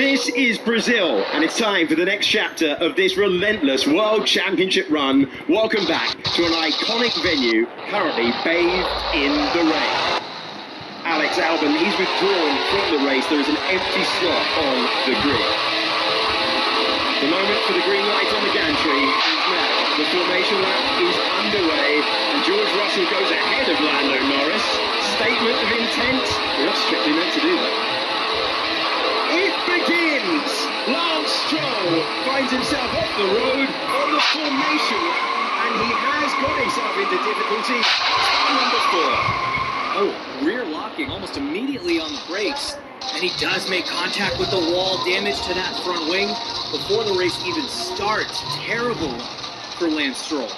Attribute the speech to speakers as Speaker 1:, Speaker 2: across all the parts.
Speaker 1: This is Brazil, and it's time for the next chapter of this relentless World Championship run. Welcome back to an iconic venue, currently bathed in the rain. Alex Albon, he's withdrawn from the race. There is an empty slot on the grid. The moment for the green light on the gantry is now. The formation lap is underway, and George Russell goes ahead of Lando Norris. Statement of intent. You're not strictly meant to do that. It begins! Lance Stroll finds himself off the road on the formation, and he has got himself into difficulty. Number 4.
Speaker 2: Oh, rear locking almost immediately on the brakes, and he does make contact with the wall, damage to that front wing before the race even starts. Terrible for Lance Stroll.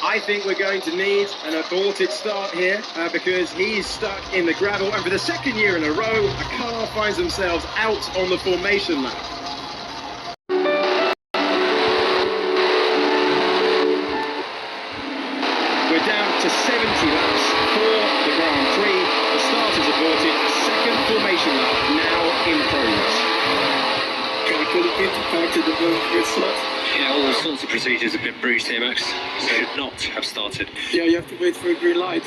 Speaker 1: I think we're going to need an aborted start here because he's stuck in the gravel, and for the second year in a row, a car finds themselves out on the formation lap. We're down to 70 laps for the Grand Prix. The start is aborted. Second formation lap now in progress.
Speaker 3: Can you put it back to the grid slot?
Speaker 4: Yeah, all sorts of procedures have been breached here, Max. Should not have started.
Speaker 3: Yeah, you have to wait for a green light.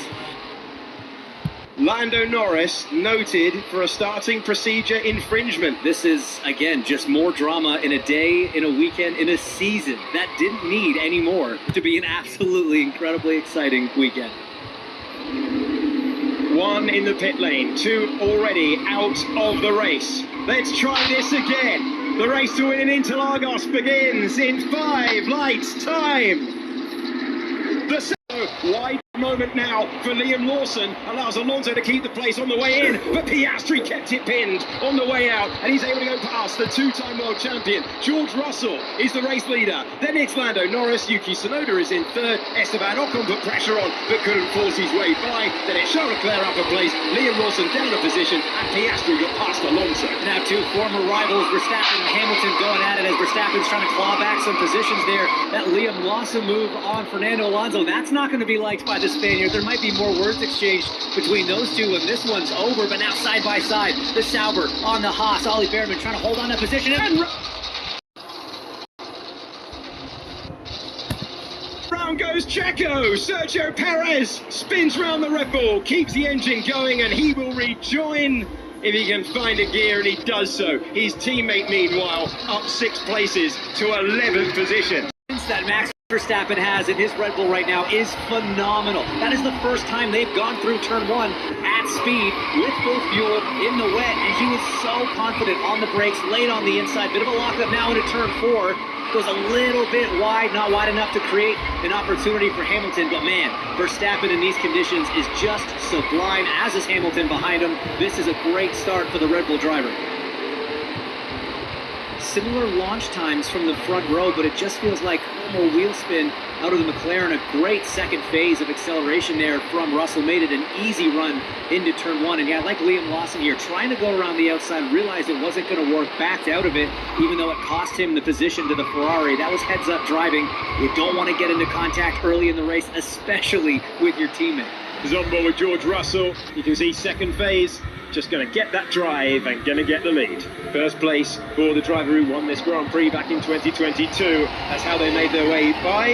Speaker 1: Lando Norris noted for a starting procedure infringement.
Speaker 2: This is, again, just more drama in a day, in a weekend, in a season that didn't need any more to be an absolutely incredibly exciting weekend.
Speaker 1: 1 in the pit lane, 2 already out of the race. Let's try this again. The race to win in Interlagos begins in 5 lights time. The wide moment now for Liam Lawson allows Alonso to keep the place on the way in, but Piastri kept it pinned on the way out, and he's able to go past the 2-time world champion. George Russell is the race leader. Then it's Lando Norris. Yuki Tsunoda is in 3rd. Esteban Ocon put pressure on, but couldn't force his way by. Then it's Charles Leclerc up a place. Liam Lawson down a position, and Piastri got past Alonso.
Speaker 2: Now 2 former rivals, Verstappen and Hamilton, going at it as Verstappen's trying to claw back some positions there. That Liam Lawson move on Fernando Alonso, that's not going to be liked by the Spaniard. There might be more words exchanged between those two when this one's over, but now side by side, the Sauber on the Haas. Ollie Behrman trying to hold on to position, and
Speaker 1: round goes Checo. Sergio Perez spins round the Red Bull, keeps the engine going, and he will rejoin if he can find a gear, and he does so. His teammate, meanwhile, up 6 places to 11th position.
Speaker 2: That Max Verstappen has in his Red Bull right now is phenomenal. That is the first time they've gone through turn 1 at speed with full fuel in the wet, and he was so confident on the brakes, late on the inside. Bit of a lockup now into turn 4. Goes a little bit wide, not wide enough to create an opportunity for Hamilton, but man, Verstappen in these conditions is just sublime, as is Hamilton behind him. This is a great start for the Red Bull driver. Similar launch times from the front row, but it just feels like more wheel spin out of the McLaren. A great second phase of acceleration there from Russell. Made it an easy run into turn 1. And yeah, like Liam Lawson here, trying to go around the outside, realized it wasn't going to work, backed out of it, even though it cost him the position to the Ferrari. That was heads-up driving. You don't want to get into contact early in the race, especially with your teammate.
Speaker 1: He's on board with George Russell. You can see second phase. Just going to get that drive and going to get the lead. First place for the driver who won this Grand Prix back in 2022. That's how they made their way by.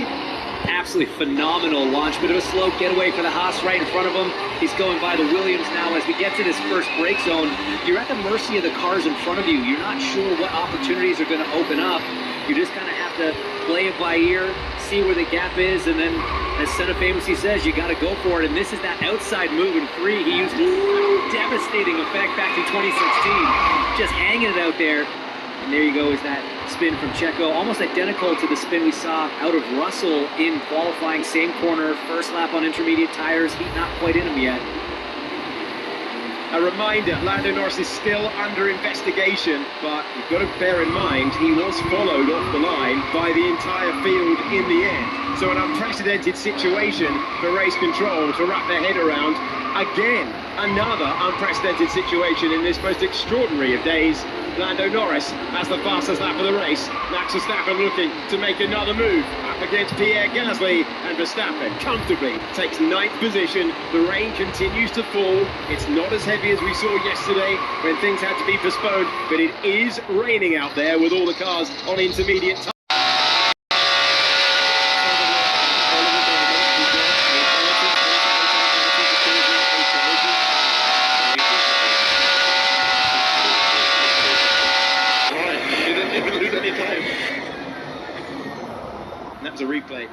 Speaker 2: Absolutely phenomenal launch. Bit of a slow getaway for the Haas right in front of him. He's going by the Williams now as we get to this first brake zone. You're at the mercy of the cars in front of you. You're not sure what opportunities are going to open up. You just kind of have to play it by ear, see where the gap is, and then, as Senna famously says, you got to go for it. And this is that outside move in 3. He used devastating effect back in 2016, just hanging it out there. And there you go, is that spin from Checo, almost identical to the spin we saw out of Russell in qualifying. Same corner, first lap on intermediate tires, heat not quite in him yet.
Speaker 1: A reminder, Lando Norris is still under investigation, but you've got to bear in mind he was followed off the line by the entire field in the end. So an unprecedented situation for race control to wrap their head around again. Another unprecedented situation in this most extraordinary of days. Lando Norris has the fastest lap of the race. Max Verstappen looking to make another move up against Pierre Gasly, and Verstappen comfortably takes 9th position. The rain continues to fall. It's not as heavy as we saw yesterday when things had to be postponed, but it is raining out there with all the cars on intermediate time. And that was a replay.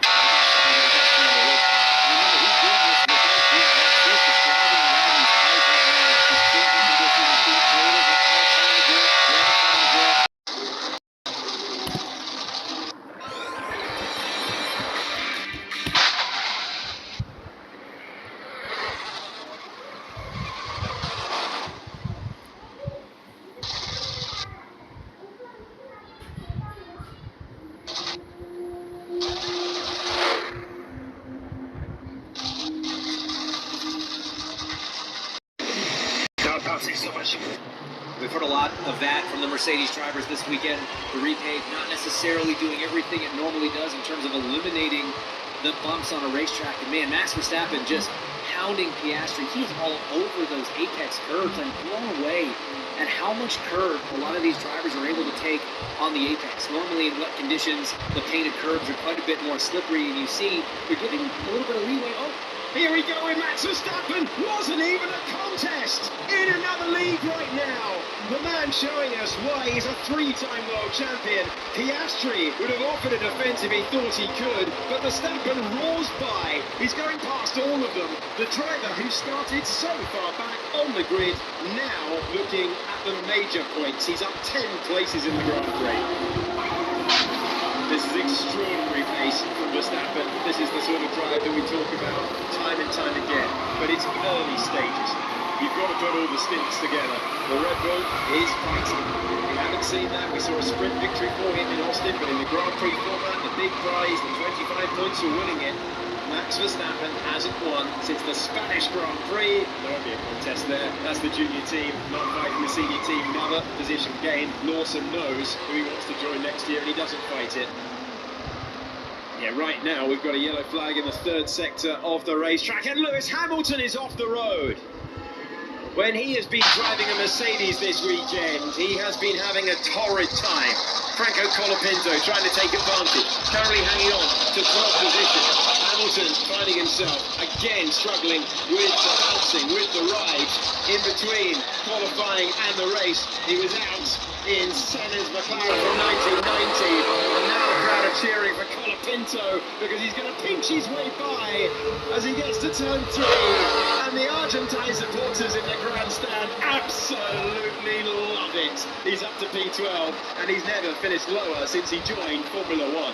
Speaker 2: We've heard a lot of that from the Mercedes drivers this weekend. The repave not necessarily doing everything it normally does in terms of eliminating the bumps on a racetrack. And man, Max Verstappen just pounding Piastri. He's all over those apex curves. I'm blown away at how much curve a lot of these drivers are able to take on the apex. Normally in wet conditions, the painted curves are quite a bit more slippery, and you see they're giving a little bit of leeway. Oh,
Speaker 1: here we go with Max Verstappen. Wasn't even a contest. In another lead right now. The man showing us why he's a 3-time world champion. Piastri would have offered a defense if he thought he could, but Verstappen roars by. He's going past all of them. The driver who started so far back on the grid, now looking at the major points. He's up 10 places in the Grand Prix. This is extraordinary pace from Verstappen. This is the sort of drive that we talk about time and time again. But it's early stages. You've got to put all the stints together. The Red Bull is fighting. We haven't seen that. We saw a sprint victory for him in Austin, but in the Grand Prix format, the big prize, the 25 points for winning it, Max Verstappen hasn't won since the Spanish Grand Prix. There won't be a contest there. That's the junior team, not fighting the senior team. Another position gained. Lawson knows who he wants to join next year, and he doesn't fight it. Yeah, right now we've got a yellow flag in the 3rd sector of the racetrack, and Lewis Hamilton is off the road. When he has been driving a Mercedes this weekend, he has been having a torrid time. Franco Colapinto trying to take advantage, currently hanging on to 12th position. Hamilton finding himself again struggling with the bouncing, with the ride in between qualifying and the race. He was out in Senna's McLaren from 1990, and now the crowd are cheering for Colapinto because he's going to pinch his way by as he gets to turn 3, and the Argentine supporters in the grandstand absolutely love it. He's up to P12, and he's never finished lower since he joined Formula 1.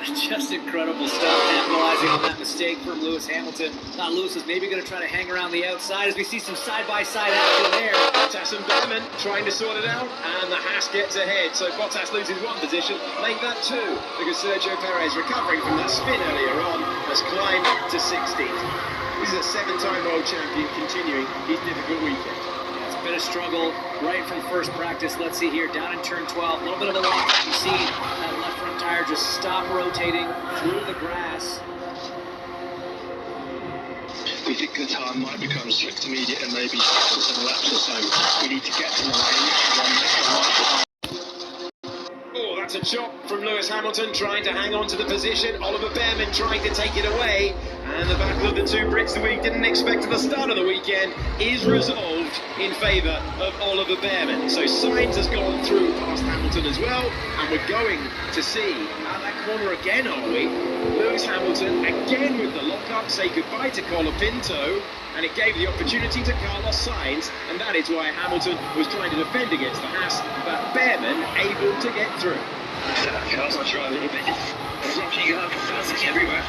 Speaker 2: just incredible stuff, capitalizing on that mistake from Lewis Hamilton. Now Lewis is maybe going to try to hang around the outside as we see some side-by-side action there.
Speaker 1: Bottas and Behrman trying to sort it out, and the Haas gets ahead. So Bottas loses 1 position, make that 2, because Sergio Perez, recovering from that spin earlier on, has climbed to 16th. This is a 7-time world champion continuing his difficult weekend.
Speaker 2: It's been a struggle right from first practice. Let's see here, down in turn 12, a little bit of a lock. You see that left front tire just stop rotating through the grass.
Speaker 3: We think Qatar might become strict immediate and maybe 7 laps or so. We need to get to the lane.
Speaker 1: Oh, that's a chop from Lewis Hamilton trying to hang on to the position. Oliver Behrman trying to take it away. And the battle of the 2 Brits that we didn't expect at the start of the weekend is resolved in favour of Oliver Behrman. So Sainz has gone through past Hamilton as well, and we're going to see at that corner again, are we? Lewis Hamilton again with the lock-up, say goodbye to Colapinto, and it gave the opportunity to Carlos Sainz, and that is why Hamilton was trying to defend against the Haas, but Behrman able to get through.
Speaker 3: Car's not sure a little bit. Rocking up, bouncing everywhere.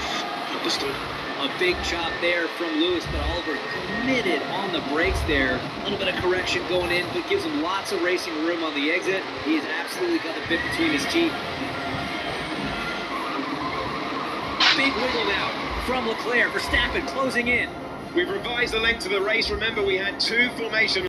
Speaker 3: Understood.
Speaker 2: A big chop there from Lewis, but Oliver committed on the brakes there. A little bit of correction going in, but gives him lots of racing room on the exit. He has absolutely got the bit between his teeth. Big wiggle now from Leclerc. Verstappen closing in.
Speaker 1: We've revised the length of the race. Remember, we had two formation